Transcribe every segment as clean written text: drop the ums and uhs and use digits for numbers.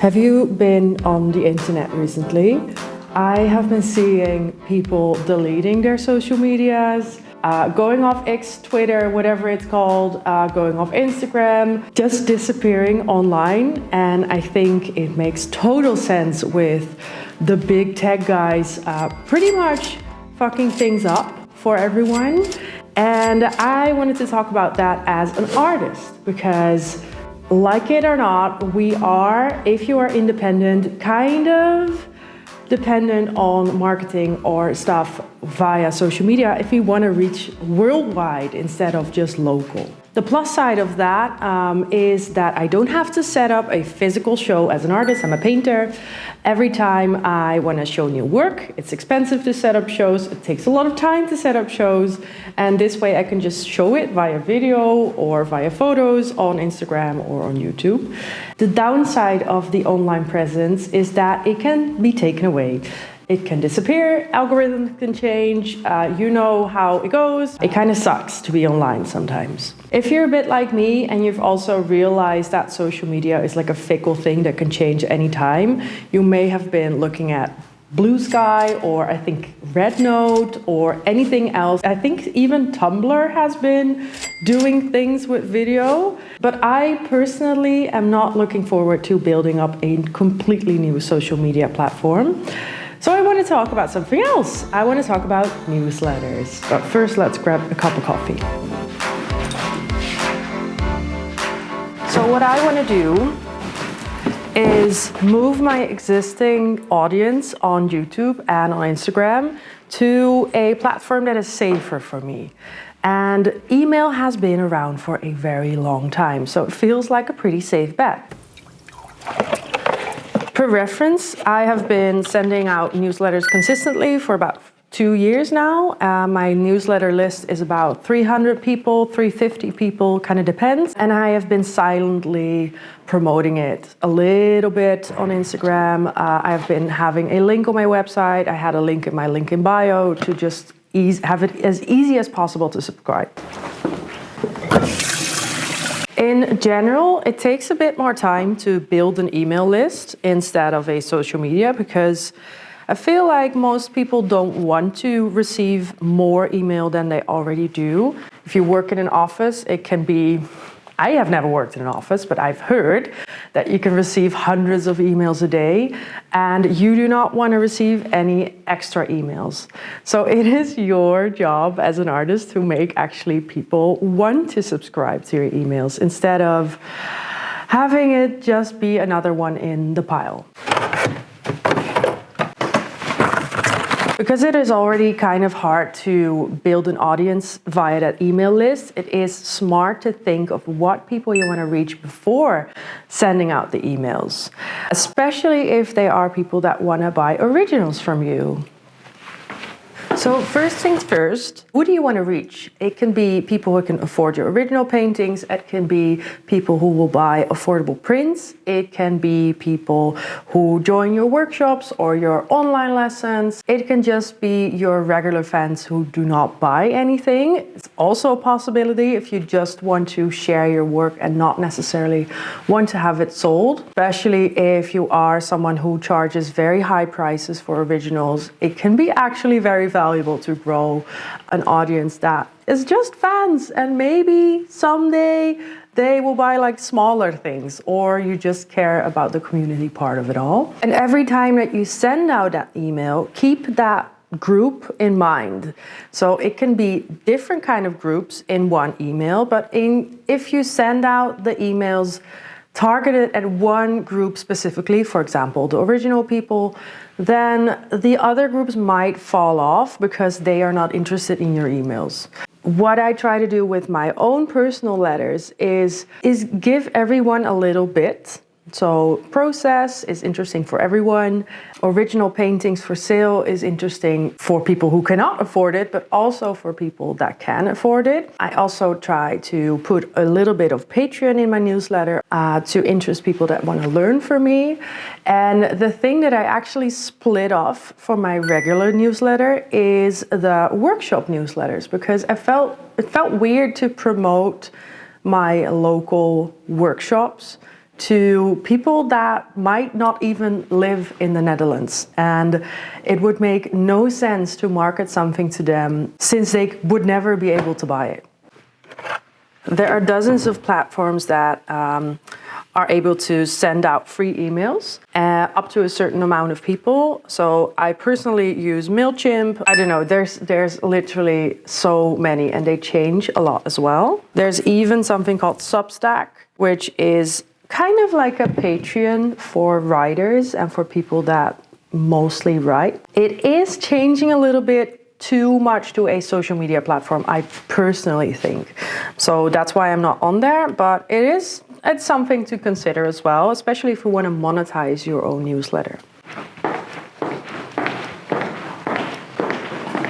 Have you been on the internet recently? I have been seeing people deleting their social medias, going off X, Twitter, whatever it's called, going off Instagram, just disappearing online. And I think it makes total sense with the big tech guys pretty much fucking things up for everyone. And I wanted to talk about that as an artist because, like it or not, we are, if you are independent, kind of dependent on marketing or stuff via social media if you want to reach worldwide instead of just local. The plus side of that is that I don't have to set up a physical show as an artist. I'm a painter. Every time I want to show new work, it's expensive to set up shows. It takes a lot of time to set up shows. And this way I can just show it via video or via photos on Instagram or on YouTube. The downside of the online presence is that it can be taken away. It can disappear, algorithms can change, you know how it goes. It kind of sucks to be online sometimes. If you're a bit like me and you've also realized that social media is like a fickle thing that can change anytime, you may have been looking at Blue Sky or I think Red Note or anything else. I think even Tumblr has been doing things with video, but I personally am not looking forward to building up a completely new social media platform. So I want to talk about something else. I want to talk about newsletters. But first, let's grab a cup of coffee. So what I want to do is move my existing audience on YouTube and on Instagram to a platform that is safer for me. And email has been around for a very long time, so it feels like a pretty safe bet. For reference, I have been sending out newsletters consistently for about 2 years now. My newsletter list is about 300 people, 350 people, kind of depends. And I have been silently promoting it a little bit on Instagram. I have been having a link on my website. I had a link in my link in bio to just have it as easy as possible to subscribe. In general, it takes a bit more time to build an email list instead of a social media because I feel like most people don't want to receive more email than they already do. If you work in an office, it can be, I have never worked in an office, but I've heard that you can receive hundreds of emails a day and you do not want to receive any extra emails. So it is your job as an artist to make actually people want to subscribe to your emails instead of having it just be another one in the pile. Because it is already kind of hard to build an audience via that email list, it is smart to think of what people you want to reach before sending out the emails, especially if they are people that want to buy originals from you. So first things first, who do you want to reach? It can be people who can afford your original paintings. It can be people who will buy affordable prints. It can be people who join your workshops or your online lessons. It can just be your regular fans who do not buy anything. It's also a possibility if you just want to share your work and not necessarily want to have it sold. Especially if you are someone who charges very high prices for originals, it can be actually very valuable to grow an audience that is just fans, and maybe someday they will buy like smaller things, or you just care about the community part of it all. And every time that you send out that email, keep that group in mind. So it can be different kind of groups in one email, but if you send out the emails targeted at one group specifically, for example, the original people, then the other groups might fall off because they are not interested in your emails. What I try to do with my own personal letters is give everyone a little bit. So process is interesting for everyone. Original paintings for sale is interesting for people who cannot afford it, but also for people that can afford it. I also try to put a little bit of Patreon in my newsletter to interest people that want to learn from me. And the thing that I actually split off from my regular newsletter is the workshop newsletters, because it felt weird to promote my local workshops to people that might not even live in the Netherlands. And it would make no sense to market something to them since they would never be able to buy it. There are dozens of platforms that are able to send out free emails up to a certain amount of people. So I personally use MailChimp. I don't know, there's literally so many, and they change a lot as well. There's even something called Substack, which is kind of like a Patreon for writers and for people that mostly write. It is changing a little bit too much to a social media platform, I personally think. So that's why I'm not on there, but it's something to consider as well, especially if you want to monetize your own newsletter.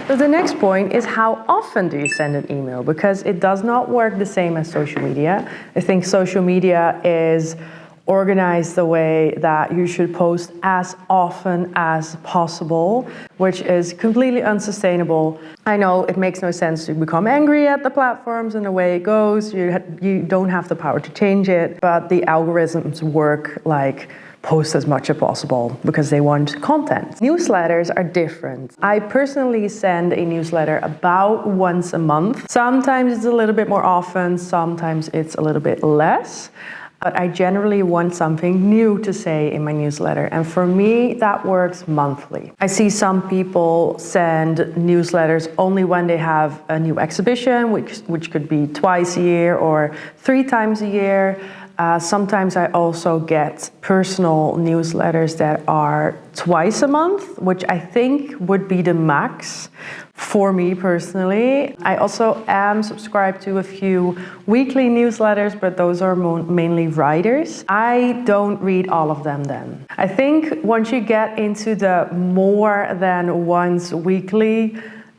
So the next point is, how often do you send an email? Because it does not work the same as social media. I think social media is organized the way that you should post as often as possible, which is completely unsustainable. I know it makes no sense to become angry at the platforms and the way it goes. You don't have the power to change it, but the algorithms work like post as much as possible because they want content. Newsletters are different. I personally send a newsletter about once a month. Sometimes it's a little bit more often, sometimes it's a little bit less. But I generally want something new to say in my newsletter. And for me, that works monthly. I see some people send newsletters only when they have a new exhibition, which could be twice a year or 3 times a year. Sometimes I also get personal newsletters that are twice a month, which I think would be the max for me personally. I also am subscribed to a few weekly newsletters, but those are mainly writers. I don't read all of them then. I think once you get into the more than once weekly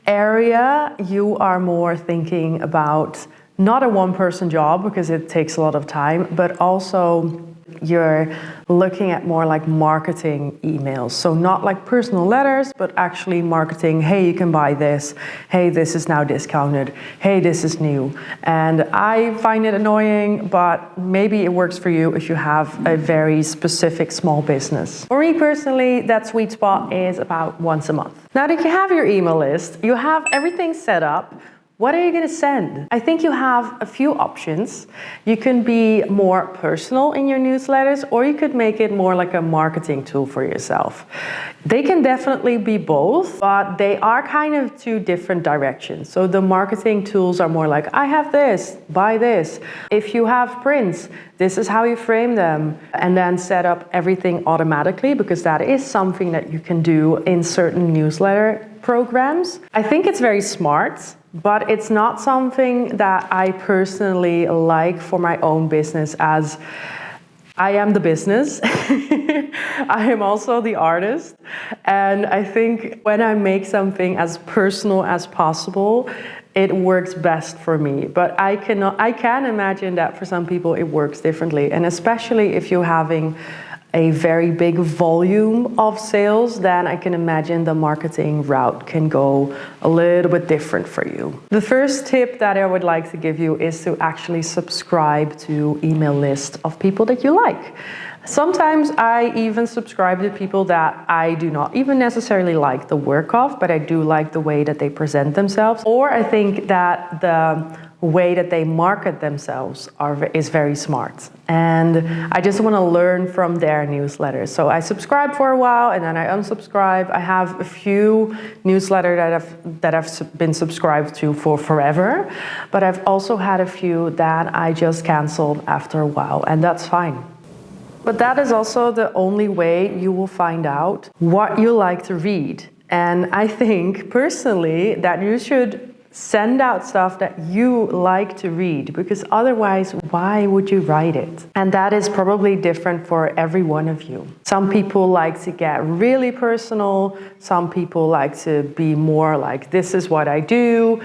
area, you are more thinking about not a one-person job because it takes a lot of time, but also you're looking at more like marketing emails. So not like personal letters, but actually marketing, hey, you can buy this. Hey, this is now discounted. Hey, this is new. And I find it annoying, but maybe it works for you if you have a very specific small business. For me personally, that sweet spot is about once a month. Now that you have your email list, you have everything set up, what are you going to send? I think you have a few options. You can be more personal in your newsletters, or you could make it more like a marketing tool for yourself. They can definitely be both, but they are kind of two different directions. So the marketing tools are more like, I have this, buy this. If you have prints, this is how you frame them, and then set up everything automatically, because that is something that you can do in certain newsletter programs. I think it's very smart, but it's not something that I personally like for my own business, as I am the business. I am also the artist. And I think when I make something as personal as possible, it works best for me. But I can imagine that for some people it works differently. And especially if you're having a very big volume of sales, then I can imagine the marketing route can go a little bit different for you. The first tip that I would like to give you is to actually subscribe to email list of people that you like. Sometimes I even subscribe to people that I do not even necessarily like the work of, but I do like the way that they present themselves. Or I think that the way that they market themselves is very smart. And I just want to learn from their newsletters. So I subscribe for a while and then I unsubscribe. I have a few newsletters that I've been subscribed to for forever, but I've also had a few that I just canceled after a while, and that's fine. But that is also the only way you will find out what you like to read. And I think personally that you should send out stuff that you like to read, because otherwise, why would you write it? And that is probably different for every one of you. Some people like to get really personal. Some people like to be more like, this is what I do,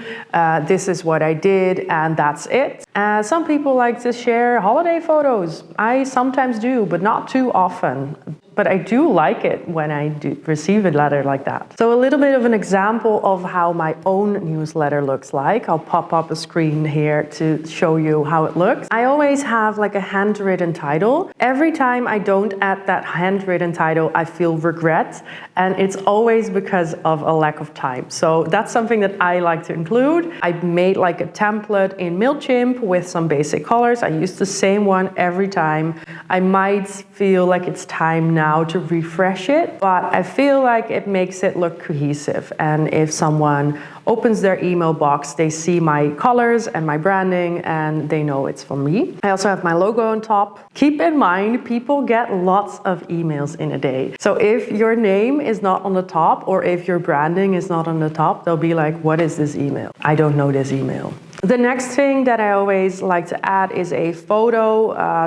this is what I did, and that's it. Some people like to share holiday photos. I sometimes do, but not too often. but I do like it when I do receive a letter like that. So a little bit of an example of how my own newsletter looks like. I'll pop up a screen here to show you how it looks. I always have like a handwritten title. Every time I don't add that handwritten title, I feel regret, and it's always because of a lack of time. So that's something that I like to include. I made like a template in MailChimp with some basic colors. I use the same one every time. I might feel like it's time now to refresh it, but I feel like it makes it look cohesive. And if someone opens their email box, they see my colors and my branding and they know it's from me. I also have my logo on top. Keep in mind, people get lots of emails in a day. So if your name is not on the top or if your branding is not on the top, they'll be like, what is this email? I don't know this email. The next thing that I always like to add is a photo.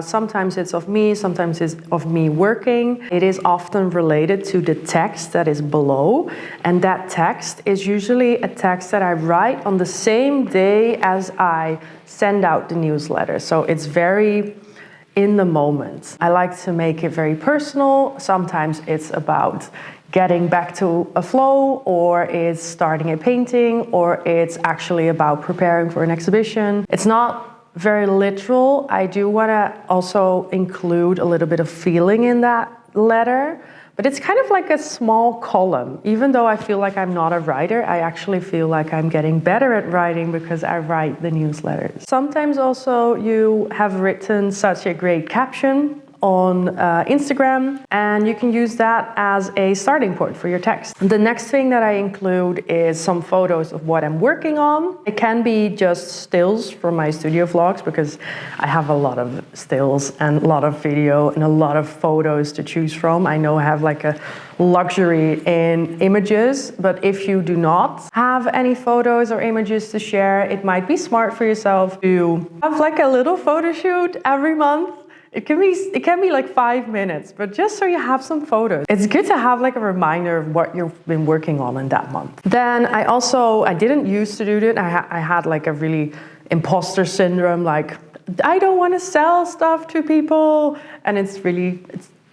Sometimes it's of me, sometimes it's of me working. It is often related to the text that is below. And that text is usually a text that I write on the same day as I send out the newsletter. So it's very in the moment. I like to make it very personal. Sometimes it's about getting back to a flow, or it's starting a painting, or it's actually about preparing for an exhibition. It's not very literal. I do want to also include a little bit of feeling in that letter, but it's kind of like a small column. Even though I feel like I'm not a writer, I actually feel like I'm getting better at writing because I write the newsletters. Sometimes also you have written such a great caption on Instagram, and you can use that as a starting point for your text. The next thing that I include is some photos of what I'm working on. It can be just stills from my studio vlogs, because I have a lot of stills and a lot of video and a lot of photos to choose from. I know I have like a luxury in images, but if you do not have any photos or images to share, it might be smart for yourself to have like a little photo shoot every month. It can be like 5 minutes, but just so you have some photos. It's good to have like a reminder of what you've been working on in that month. Then I didn't used to do it. I had like a really imposter syndrome, like I don't want to sell stuff to people. And it's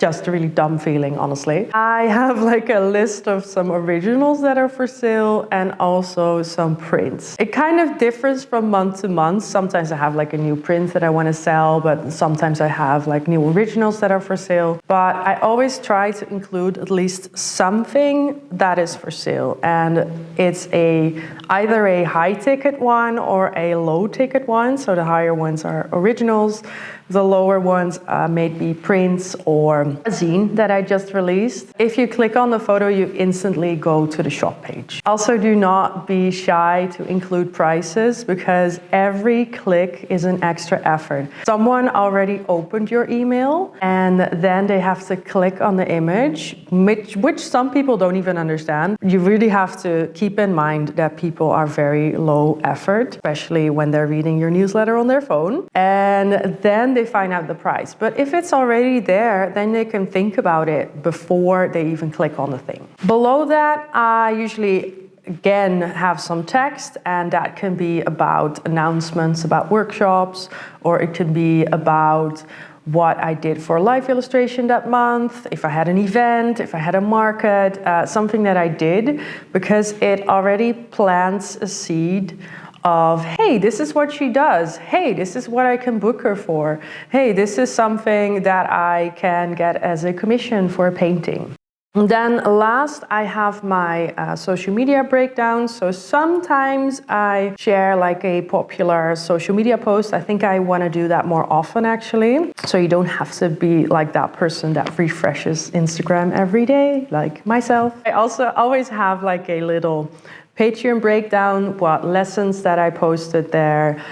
just a really dumb feeling, honestly. I have like a list of some originals that are for sale and also some prints. It kind of differs from month to month. Sometimes I have like a new print that I want to sell, but sometimes I have like new originals that are for sale. But I always try to include at least something that is for sale. And it's either a high ticket one or a low ticket one. So the higher ones are originals. The lower ones may be prints or a zine that I just released. If you click on the photo, you instantly go to the shop page. Also, do not be shy to include prices, because every click is an extra effort. Someone already opened your email and then they have to click on the image, which some people don't even understand. You really have to keep in mind that people are very low effort, especially when they're reading your newsletter on their phone. And then they find out the price. But if it's already there, then they can think about it before they even click on the thing. Below that, I usually again have some text, and that can be about announcements about workshops, or it can be about what I did for live illustration that month, if I had an event, if I had a market, something that I did, because it already plants a seed of, hey, this is what she does. Hey, this is what I can book her for. Hey, this is something that I can get as a commission for a painting. And then last, I have my social media breakdown. So sometimes I share like a popular social media post. I think I want to do that more often, actually. So you don't have to be like that person that refreshes Instagram every day, like myself. I also always have like a little Patreon breakdown, what lessons that I posted there,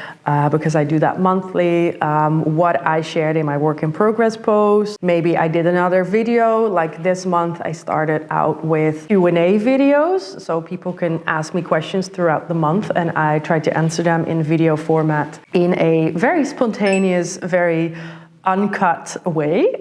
because I do that monthly, what I shared in my work in progress post. Maybe I did another video, like this month I started out with Q&A videos, so people can ask me questions throughout the month and I try to answer them in video format in a very spontaneous, very uncut way,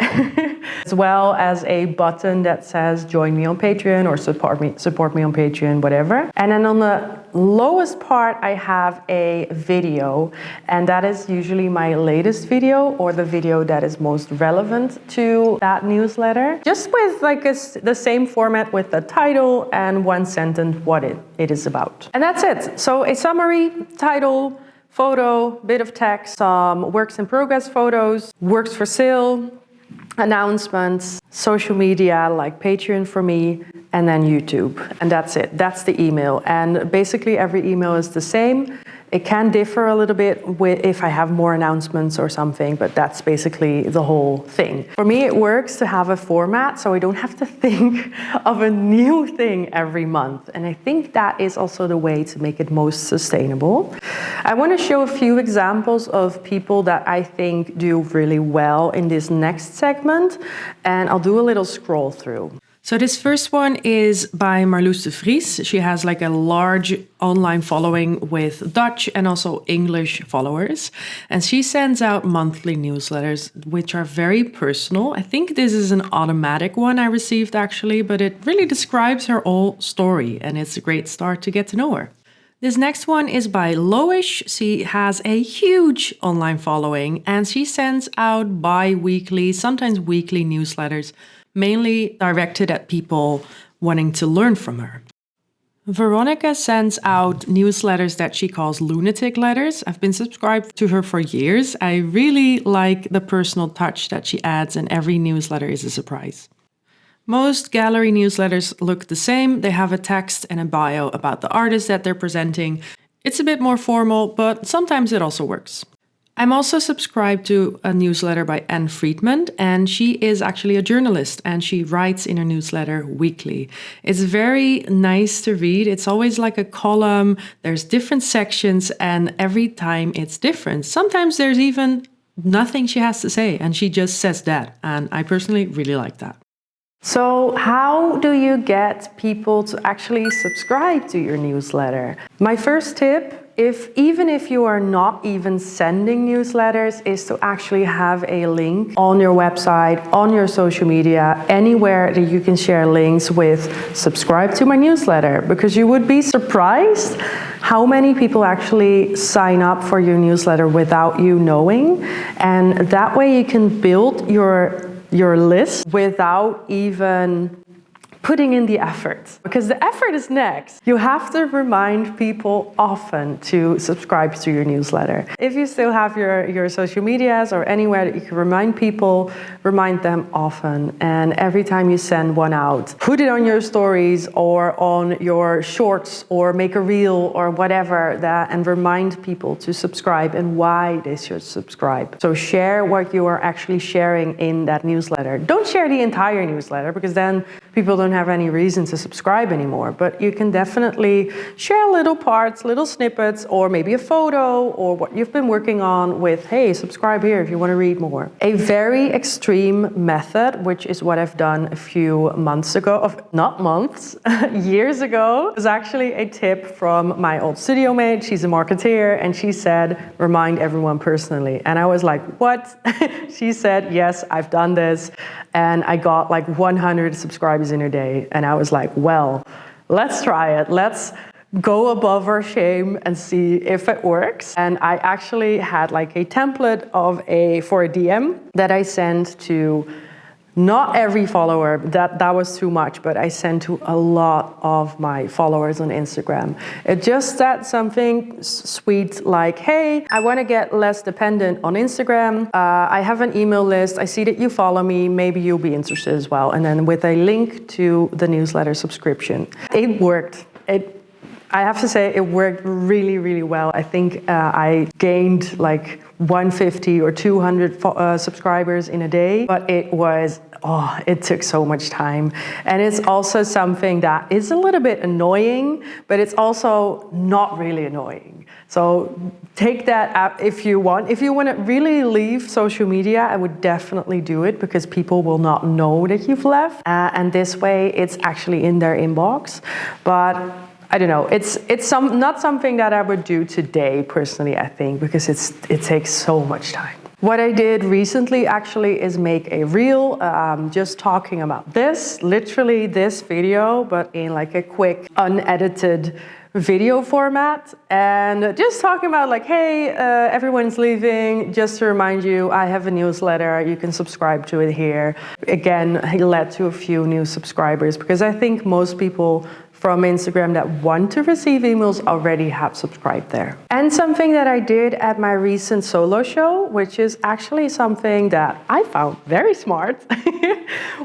as well as a button that says join me on Patreon or support me on Patreon, whatever. And then on the lowest part, I have a video, and that is usually my latest video or the video that is most relevant to that newsletter. Just with like the same format with the title and one sentence what it is about. And that's it. So a summary, title, photo, bit of text, some works in progress photos, works for sale, announcements, social media like Patreon for me, and then YouTube. And that's it. That's the email. And basically every email is the same. It can differ a little bit if I have more announcements or something, but that's basically the whole thing. For me, it works to have a format so I don't have to think of a new thing every month. And I think that is also the way to make it most sustainable. I want to show a few examples of people that I think do really well in this next segment, and I'll do a little scroll through. So this first one is by Marloes de Vries. She has like a large online following with Dutch and also English followers. And she sends out monthly newsletters, which are very personal. I think this is an automatic one I received actually, but it really describes her whole story. And it's a great start to get to know her. This next one is by Loish. She has a huge online following and she sends out bi-weekly, sometimes weekly newsletters, mainly directed at people wanting to learn from her. Veronica sends out newsletters that she calls lunatic letters. I've been subscribed to her for years. I really like the personal touch that she adds, and every newsletter is a surprise. Most gallery newsletters look the same. They have a text and a bio about the artist that they're presenting. It's a bit more formal, but sometimes it also works. I'm also subscribed to a newsletter by Anne Friedman, and she is actually a journalist and she writes in her newsletter weekly. It's very nice to read. It's always like a column. There's different sections and every time it's different. Sometimes there's even nothing she has to say and she just says that. And I personally really like that. So how do you get people to actually subscribe to your newsletter? My first tip, even if you are not even sending newsletters, is to actually have a link on your website, on your social media, anywhere that you can share links with subscribe to my newsletter, because you would be surprised how many people actually sign up for your newsletter without you knowing. And that way you can build your list without even putting in the effort, because the effort is next. You have to remind people often to subscribe to your newsletter. If you still have your social medias or anywhere that you can remind people, remind them often. And every time you send one out, put it on your stories or on your shorts or make a reel or whatever that, and remind people to subscribe and why they should subscribe. So share what you are actually sharing in that newsletter. Don't share the entire newsletter, because then people don't have any reason to subscribe anymore, but you can definitely share little parts, little snippets, or maybe a photo or what you've been working on with, hey, subscribe here if you want to read more. A very extreme method, which is what I've done a few months ago, not months, years ago, was actually a tip from my old studio mate. She's a marketeer, and she said, remind everyone personally. And I was like, what? She said, yes, I've done this. And I got like 100 subscribers in a day. And I was like, well, let's try it. Let's go above our shame and see if it works. And I actually had like a template for a DM that I sent to not every follower, that was too much, but I sent to a lot of my followers on Instagram. It just said something sweet like, hey, I want to get less dependent on Instagram. I have an email list. I see that you follow me. Maybe you'll be interested as well. And then with a link to the newsletter subscription. It worked. I have to say it worked really, really well. I think I gained like 150 or 200 subscribers in a day, but it took so much time. And it's also something that is a little bit annoying, but it's also not really annoying. So take that app if you want. If you want to really leave social media, I would definitely do it, because people will not know that you've left. And this way it's actually in their inbox. But I don't know, it's not something that I would do today personally, I think, because it takes so much time. What I did recently actually is make a reel just talking about this, literally this video, but in like a quick unedited video format and just talking about like, hey, everyone's leaving. Just to remind you, I have a newsletter. You can subscribe to it here. Again, it led to a few new subscribers because I think most people from Instagram that want to receive emails already have subscribed there. And something that I did at my recent solo show, which is actually something that I found very smart,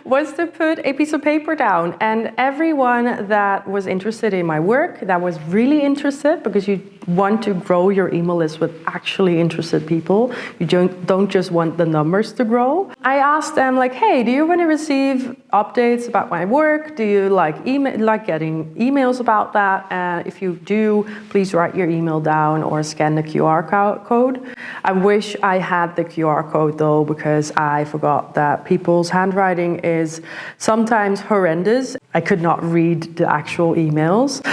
was to put a piece of paper down, and everyone that was interested in my work, that was really interested, because you want to grow your email list with actually interested people. You don't just want the numbers to grow. I asked them like, hey, do you want to receive updates about my work? Do you like getting emails about that? And if you do, please write your email down or scan the QR code. I wish I had the QR code though, because I forgot that people's handwriting is sometimes horrendous. I could not read the actual emails.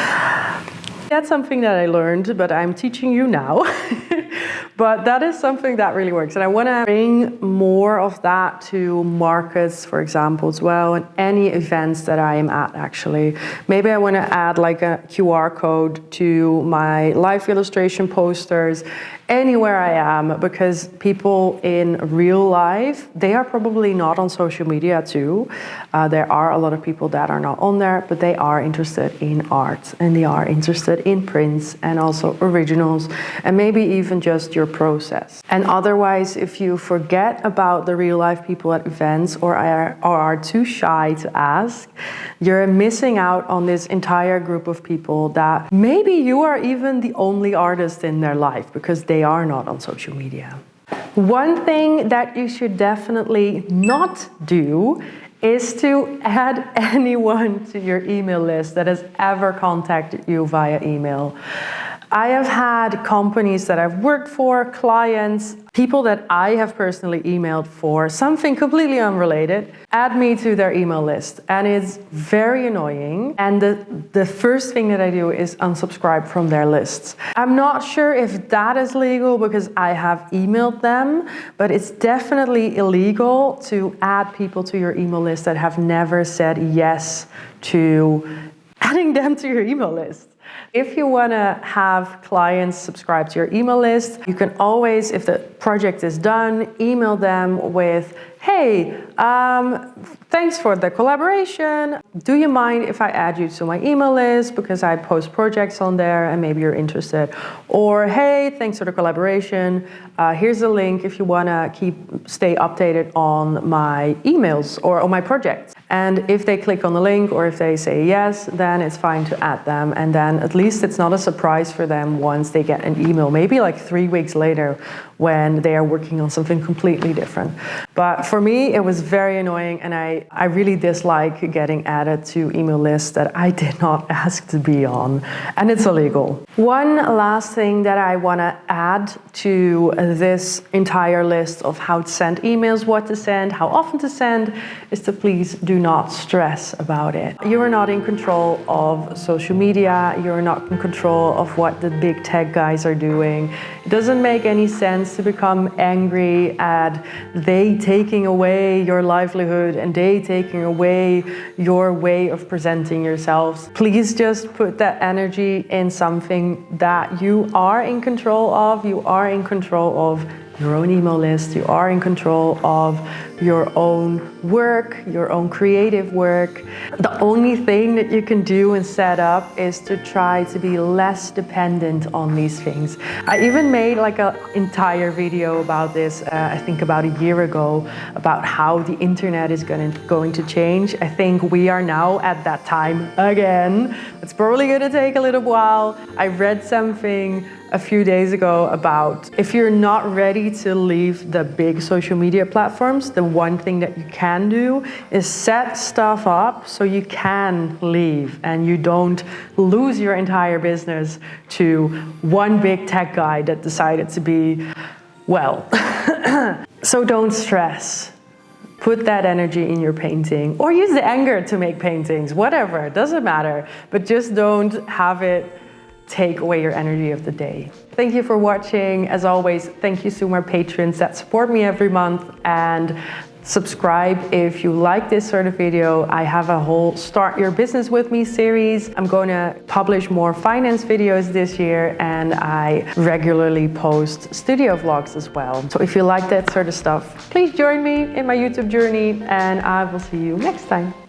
That's something that I learned, but I'm teaching you now. But that is something that really works. And I want to bring more of that to markets, for example, as well, and any events that I am at, actually. Maybe I want to add like a QR code to my live illustration posters, anywhere I am, because people in real life, they are probably not on social media too. There are a lot of people that are not on there, but they are interested in art and they are interested in prints and also originals and maybe even just your process. And otherwise, if you forget about the real life people at events or are too shy to ask, you're missing out on this entire group of people that maybe you are even the only artist in their life because they are not on social media. One thing that you should definitely not do is to add anyone to your email list that has ever contacted you via email. I have had companies that I've worked for, clients, people that I have personally emailed for something completely unrelated, add me to their email list. And it's very annoying. And the first thing that I do is unsubscribe from their lists. I'm not sure if that is legal because I have emailed them, but it's definitely illegal to add people to your email list that have never said yes to adding them to your email list. If you want to have clients subscribe to your email list, you can always, if the project is done, email them with, hey, thanks for the collaboration. Do you mind if I add you to my email list because I post projects on there and maybe you're interested? Or, hey, thanks for the collaboration. Here's a link if you want to stay updated on my emails or on my projects. And if they click on the link or if they say yes, then it's fine to add them. And then at least it's not a surprise for them once they get an email, maybe like 3 weeks later when they are working on something completely different. But for me, it was very annoying, and I really dislike getting added to email lists that I did not ask to be on, and it's illegal. One last thing that I want to add to this entire list of how to send emails, what to send, how often to send, is to please do not stress about it. You are not in control of social media, you're not in control of what the big tech guys are doing. It doesn't make any sense to become angry at they taking away your livelihood and they taking away your way of presenting yourselves. Please just put that energy in something that you are in control of. You are in control of your own email list. You are in control of your own work, your own creative work. The only thing that you can do and set up is to try to be less dependent on these things. I even made like an entire video about this, I think about a year ago, about how the internet is going to change. I think we are now at that time again. It's probably going to take a little while. I read something a few days ago about if you're not ready to leave the big social media platforms, the one thing that you can do is set stuff up so you can leave and you don't lose your entire business to one big tech guy that decided to be, well, so don't stress. Put that energy in your painting or use the anger to make paintings, whatever, it doesn't matter, but just don't have it take away your energy of the day. Thank you for watching. As always, thank you to my patrons that support me every month, and Subscribe if you like this sort of video. I have a whole Start Your Business With Me series. I'm going to publish more finance videos this year, and I regularly post studio vlogs as well. So if you like that sort of stuff, please join me in my YouTube journey, and I will see you next time.